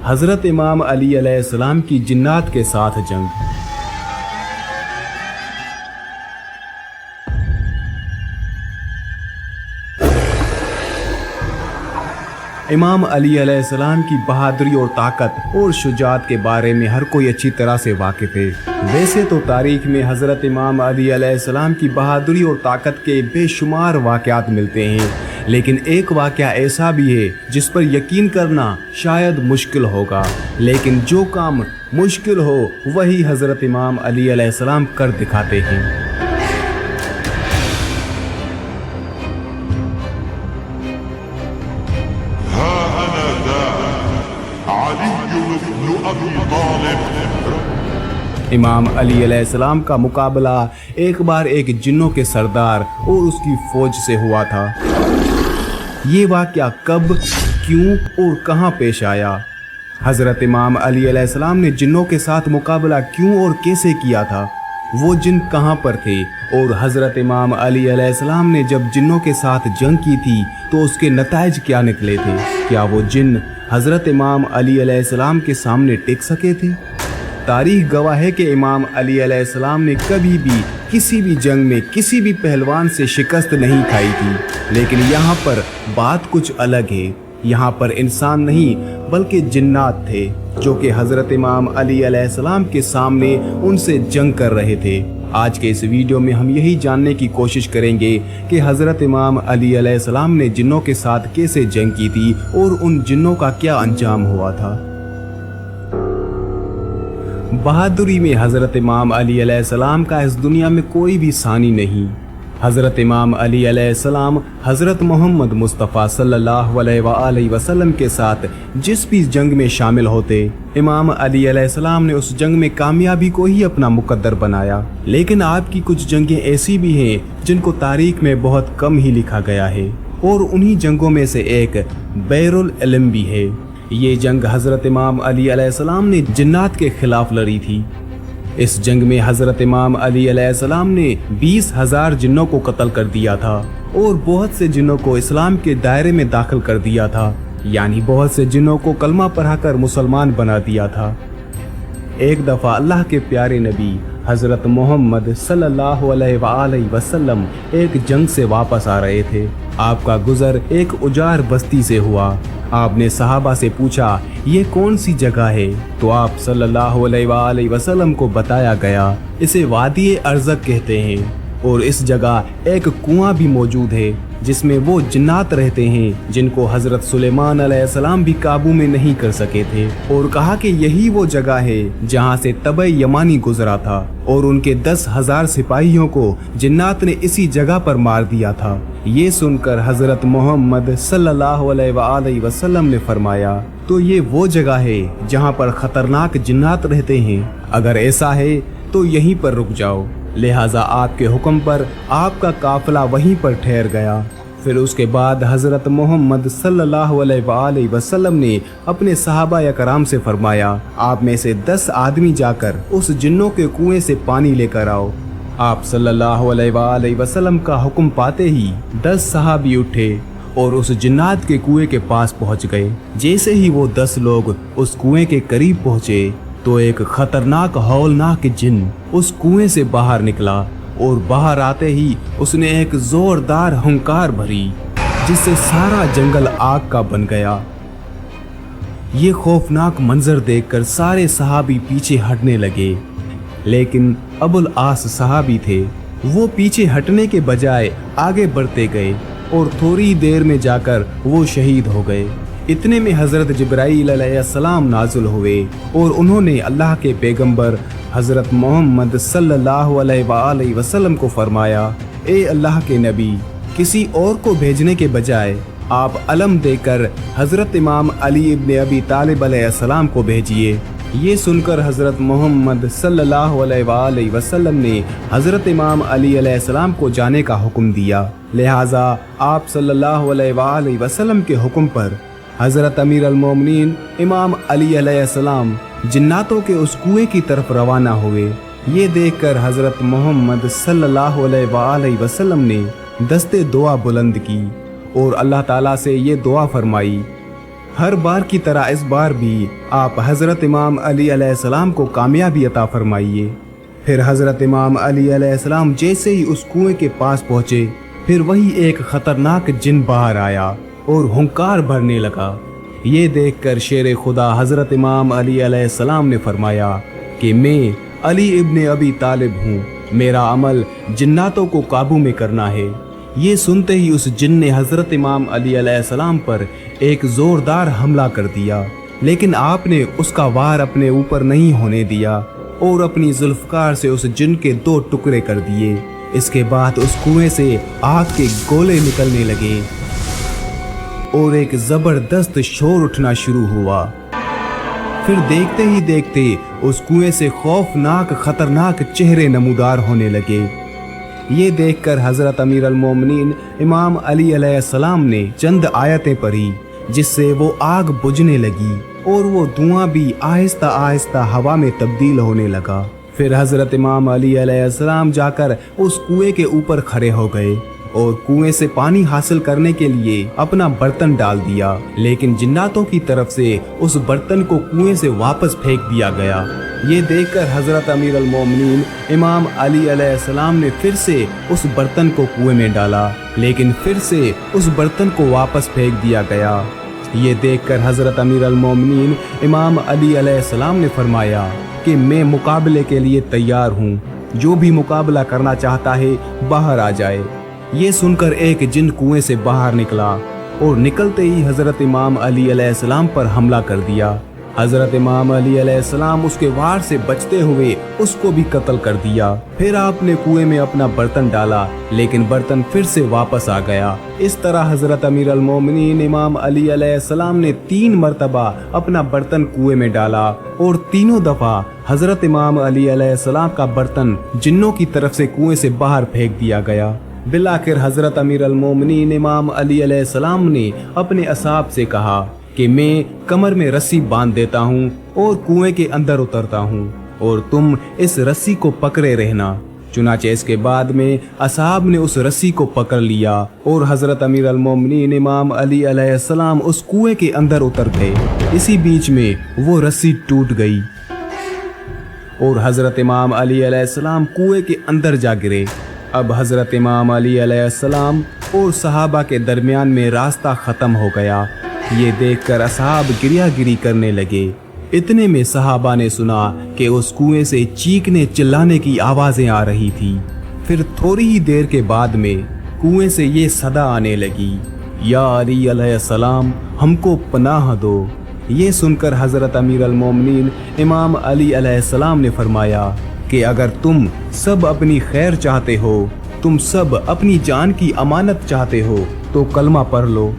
حضرت امام علی علیہ السلام کی جنات کے ساتھ جنگ۔ امام علی علیہ السلام کی بہادری اور طاقت اور شجاعت کے بارے میں ہر کوئی اچھی طرح سے واقف ہے۔ ویسے تو تاریخ میں حضرت امام علی علیہ السلام کی بہادری اور طاقت کے بے شمار واقعات ملتے ہیں، لیکن ایک واقعہ ایسا بھی ہے جس پر یقین کرنا شاید مشکل ہوگا، لیکن جو کام مشکل ہو وہی حضرت امام علی علیہ السلام کر دکھاتے ہیں۔ امام علی علیہ السلام کا مقابلہ ایک بار ایک جنوں کے سردار اور اس کی فوج سے ہوا تھا۔ یہ واقعہ کب، کیوں اور کہاں پیش آیا؟ حضرت امام علی علیہ السلام نے جنوں کے ساتھ مقابلہ کیوں اور کیسے کیا تھا؟ وہ جن کہاں پر تھے؟ اور حضرت امام علی علیہ السلام نے جب جنوں کے ساتھ جنگ کی تھی تو اس کے نتائج کیا نکلے تھے؟ کیا وہ جن حضرت امام علی علیہ السلام کے سامنے ٹک سکے تھے؟ تاریخ گواہ ہے کہ امام علی علیہ السلام نے کبھی بھی کسی بھی جنگ میں کسی بھی پہلوان سے شکست نہیں کھائی تھی، لیکن یہاں پر بات کچھ الگ ہے۔ یہاں پر انسان نہیں بلکہ جنات تھے جو کہ حضرت امام علی علیہ السلام کے سامنے ان سے جنگ کر رہے تھے۔ آج کے اس ویڈیو میں ہم یہی جاننے کی کوشش کریں گے کہ حضرت امام علی علیہ السلام نے جنوں کے ساتھ کیسے جنگ کی تھی اور ان جنوں کا کیا انجام ہوا تھا۔ بہادری میں حضرت امام علی علیہ السلام کا اس دنیا میں کوئی بھی ثانی نہیں۔ حضرت امام علی علیہ السلام حضرت محمد مصطفیٰ صلی اللہ علیہ وآلہ وسلم کے ساتھ جس بھی جنگ میں شامل ہوتے، امام علی علیہ السلام نے اس جنگ میں کامیابی کو ہی اپنا مقدر بنایا۔ لیکن آپ کی کچھ جنگیں ایسی بھی ہیں جن کو تاریخ میں بہت کم ہی لکھا گیا ہے، اور انہی جنگوں میں سے ایک بیر العلم بھی ہے۔ یہ جنگ حضرت امام علی علیہ السلام نے جنات کے خلاف لڑی تھی۔ اس جنگ میں حضرت امام علی علیہ السلام نے 20,000 جنوں کو قتل کر دیا تھا اور بہت سے جنوں کو اسلام کے دائرے میں داخل کر دیا تھا، یعنی بہت سے جنوں کو کلمہ پڑھا کر مسلمان بنا دیا تھا۔ ایک دفعہ اللہ کے پیارے نبی حضرت محمد صلی اللہ علیہ وآلہ وسلم ایک جنگ سے واپس آ رہے تھے۔ آپ کا گزر ایک اجار بستی سے ہوا۔ آپ نے صحابہ سے پوچھا یہ کون سی جگہ ہے؟ تو آپ صلی اللہ علیہ وآلہ وسلم کو بتایا گیا اسے وادی ارزق کہتے ہیں، اور اس جگہ ایک کنواں بھی موجود ہے جس میں وہ جنات رہتے ہیں جن کو حضرت سلیمان علیہ السلام بھی قابو میں نہیں کر سکے تھے، اور کہا کہ یہی وہ جگہ ہے جہاں سے تبع یمانی گزرا تھا اور ان کے 10,000 سپاہیوں کو جنات نے اسی جگہ پر مار دیا تھا۔ یہ سن کر حضرت محمد صلی اللہ علیہ وآلہ وسلم نے فرمایا تو یہ وہ جگہ ہے جہاں پر خطرناک جنات رہتے ہیں، اگر ایسا ہے تو یہیں پر رک جاؤ۔ لہٰذا آپ کے حکم پر آپ کا قافلہ وہیں پر ٹھہر گیا۔ پھر اس کے بعد حضرت محمد صلی اللہ علیہ وآلہ وسلم نے اپنے صحابہ کرام سے فرمایا آپ میں سے 10 آدمی جا کر اس جنوں کے کنویں سے پانی لے کر آؤ۔ آپ صلی اللہ علیہ وآلہ وسلم کا حکم پاتے ہی 10 صحابی اٹھے اور اس جنات کے کنویں کے پاس پہنچ گئے۔ جیسے ہی وہ 10 لوگ اس کنویں کے قریب پہنچے تو ایک خطرناک ہولناک جن اس کنویں سے باہر نکلا، اور باہر آتے ہی اس نے ایک زوردار ہنکار بھری جس سے سارا جنگل آگ کا بن گیا۔ یہ خوفناک منظر دیکھ کر سارے صحابی پیچھے ہٹنے لگے، لیکن ابو العاص صحابی تھے، وہ پیچھے ہٹنے کے بجائے آگے بڑھتے گئے اور تھوڑی دیر میں جا کر وہ شہید ہو گئے۔ اتنے میں حضرت جبرائیل علیہ السلام نازل ہوئے اور انہوں نے اللہ کے پیغمبر حضرت محمد صلی اللہ علیہ وآلہ وسلم کو فرمایا اے اللہ کے نبی، کسی اور کو بھیجنے کے بجائے آپ علم دے کر حضرت امام علی ابن ابی طالب علیہ السلام کو بھیجیے۔ یہ سن کر حضرت محمد صلی اللہ علیہ وآلہ وسلم نے حضرت امام علی علیہ السلام کو جانے کا حکم دیا۔ لہٰذا آپ صلی اللہ علیہ وآلہ وسلم کے حکم پر حضرت امیر المومنین امام علی علیہ السلام جناتوں کے اس کنویں کی طرف روانہ ہوئے۔ یہ دیکھ کر حضرت محمد صلی اللہ علیہ وآلہ وسلم نے دستے دعا بلند کی اور اللہ تعالیٰ سے یہ دعا فرمائی हर बार की तरह इस बार भी आप हजरत इमाम अली अलैहिस्सलाम को कामयाबी अता फरमाइए। फिर हजरत इमाम अली अलैहिस्सलाम जैसे ही उस कुएं के पास पहुंचे, फिर वही एक खतरनाक जिन बाहर आया और हुंकार भरने लगा। ये देखकर शेर खुदा हजरत इमाम अली अलैहिस्सलाम ने फरमाया कि मैं अली इब्ने अबी तालिब हूँ, मेरा अमल जिन्नातों को काबू में करना है। ये सुनते ही उस जिन ने हजरत इमाम अली अलैहिस्सलाम पर एक जोरदार हमला कर दिया, लेकिन आपने उसका वार अपने ऊपर नहीं होने दिया और अपनी जुल्फकार से उस जिन के 2 टुकड़े कर दिए। इसके बाद उस कुएं से आग के गोले निकलने लगे और एक जबरदस्त शोर उठना शुरू हुआ। फिर देखते ही देखते उस कुएं से खौफनाक खतरनाक चेहरे नमूदार होने लगे। ये देखकर हजरत अमीर अल मोमिनीन इमाम अली अलैहिस्सलाम ने चंद आयतें पढ़ी, जिससे वो आग बुझने लगी और वो धुआं भी आहिस्ता आहिस्ता हवा में तब्दील होने लगा। फिर हजरत इमाम अली अलैहिस्सलाम जाकर उस कुएं के ऊपर खड़े हो गए और कुएं से पानी हासिल करने के लिए अपना बर्तन डाल दिया, लेकिन जिन्नातों की तरफ से उस बर्तन को कुएं से वापस फेंक दिया गया। ये देखकर हजरत अमीर अल मोमिनीन इमाम अली अलैहिस्सलाम ने फिर से उस बर्तन को कुएं में डाला, लेकिन फिर से उस बर्तन को वापस फेंक दिया गया। ये देखकर हजरत अमीर अल मोमिनीन इमाम अली अलैहिस्सलाम ने फरमाया कि मैं मुकाबले के लिए तैयार हूँ, जो भी मुकाबला करना चाहता है बाहर आ जाए। ये सुनकर एक जिन कुएं से बाहर निकला और निकलते ही हजरत इमाम अली अलैहिस्सलाम पर हमला कर दिया। हजरत इमाम अली अलैहिस्सलाम उसके वार से बचते हुए उसको भी कत्ल कर दिया। फिर आपने कुएं में अपना बर्तन डाला, लेकिन बर्तन फिर से वापस आ गया। इस तरह हजरत अमीर अल मोमिनीन इमाम अली अलैहिस्सलाम ने 3 मरतबा अपना बर्तन कुएं में डाला और तीनों दफा हजरत इमाम अली अलैहिस्सलाम का बर्तन जिन्नों की तरफ से कुएं से बाहर फेंक दिया गया। बिलाखिर हजरत अमीर अल मोमिनीन इमाम अली अलैहिस्सलाम ने अपने असहाब से कहा कि मैं कमर में रस्सी बांध देता हूँ और कुएं के अंदर उतरता हूँ और तुम इस रस्सी को पकड़े रहना। चुनाचे इसके बाद में असहाब ने उस रस्सी को पकड़ लिया और हजरत अमीर अल मोमिनीन इमाम अली अलैहिस्सलाम उस कुएं के अंदर उतर गए। इसी बीच में वो रस्सी टूट गई और हजरत इमाम अली अलैहिस्सलाम कुएं के अंदर जा गिरे। अब हजरत इमाम अली अलैहिस्सलाम और सहाबा के दरमियान में रास्ता खत्म हो गया। ये देखकर असहाब गिरियागिरी करने लगे। इतने में सहाबा ने सुना कि उस कुएं से चीखने चिल्लाने की आवाजें आ रही थी। फिर थोड़ी ही देर के बाद में कुएं से ये सदा आने लगी, या अली अलैहिस्सलाम हमको पनाह दो। ये सुनकर हजरत अमीर अल मोमिनीन इमाम अली अलैहिस्सलाम ने फरमाया कि अगर तुम सब अपनी खैर चाहते हो, तुम सब अपनी जान की अमानत चाहते हो, तो कलमा पढ़ लो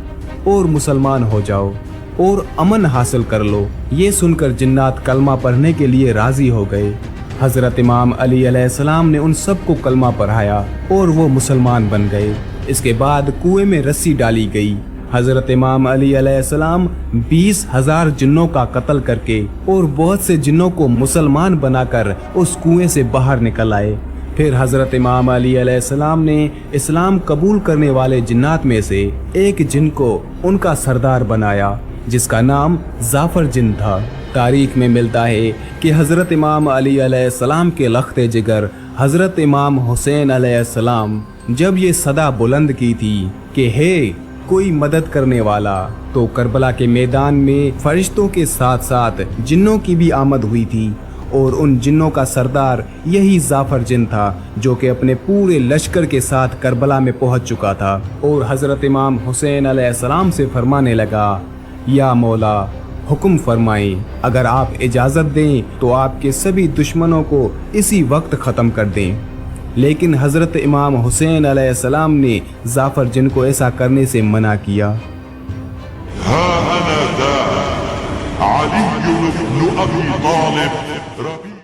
और मुसलमान हो जाओ और अमन हासिल कर लो। ये सुनकर जिन्नात कलमा पढ़ने के लिए राजी हो गए। हजरत इमाम अली अलैहिस्सलाम ने उन सबको कलमा पढ़ाया और वो मुसलमान बन गए। इसके बाद कुएं में रस्सी डाली गई। हजरत इमाम अली अलैहिस्सलाम 20,000 जिन्नों का कत्ल करके और बहुत से जिन्नों को मुसलमान बनाकर उस कुएं से बाहर निकल आए। फिर हजरत इमाम अली अलैहिस्सलाम ने इस्लाम कबूल करने वाले जिन्नात में से एक जिन को उनका सरदार बनाया, जिसका नाम जाफर जिन था। तारीख में मिलता है कि हजरत इमाम अली अलैहिस्सलाम के लख्ते जिगर हजरत इमाम हुसैन अलैहिस्सलाम जब ये सदा बुलंद की थी कि हे कोई मदद करने वाला, तो करबला के मैदान में फरिश्तों के साथ साथ जिन्नों की भी आमद हुई थी और उन जिन्नों का सरदार यही जाफर जिन था, जो कि अपने पूरे लश्कर के साथ करबला में पहुंच चुका था और हजरत इमाम हुसैन अलैहिस्सलाम से फरमाने लगा, या मौला हुक्म फरमाएं, अगर आप इजाज़त दें तो आपके सभी दुश्मनों को इसी वक्त ख़त्म कर दें। लेकिन हजरत इमाम हुसैन अलैहिस्सलाम ने जाफर जिन को ऐसा करने से मना किया। ها أنا ذا علي بن أبي طالب